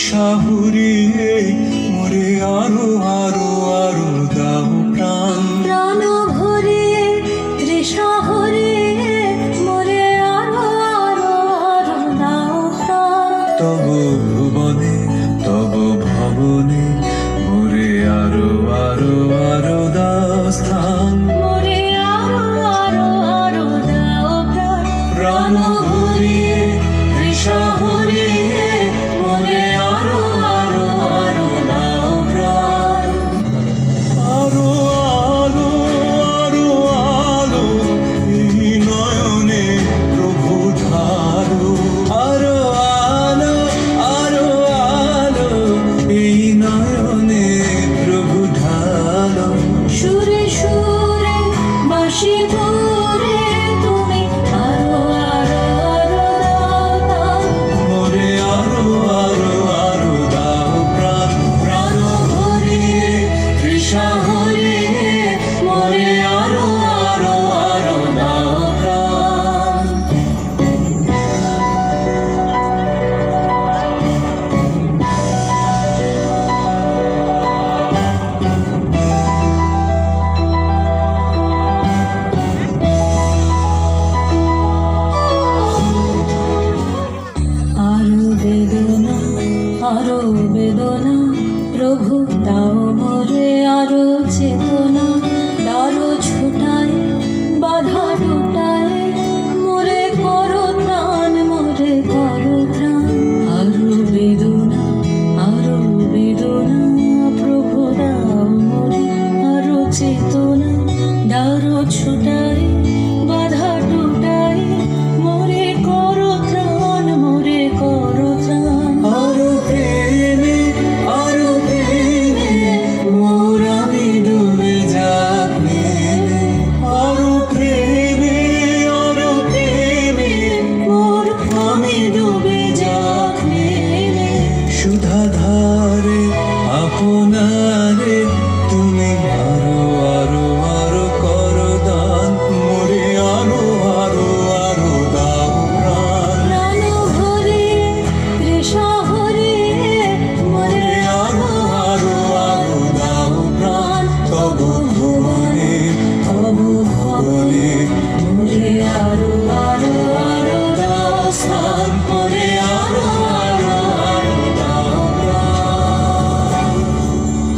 তৃষাহুরিয়ে মোরে আরো আরো আরো দাও প্রাণ। প্রাণ ভরিয়ে তৃষা হরিয়ে মোরে আরো আরো আরো দাও প্রাণ। তব ভুবনে তব ভবনে মোরে আরো আরো আরো দাও স্থান। মোরে আরো আরো আরো দাও প্রাণ। প্রাণ ভরিয়ে তৃষা হরিয়ে মোরে আরো আরো আরো দাও প্রাণ। আরো আলো আরো আলো এই নয়নে প্রভু ঢালো। আরো আলো আরো আলো এই নয়নে প্রভু ঢালো। সুরে সুরে বাঁশি ধরে তুমি আরো আরো আরো দাও দাও। মোরে আরো আরো আরো দাও প্রাণ। প্রাণ ভরিয়ে তৃষা হরিয়ে মোরে আরো আরো আরো দাও প্রাণ। আরো বেদনা আরো বেদনা প্রভু দাও মোরে আরো চেতনা।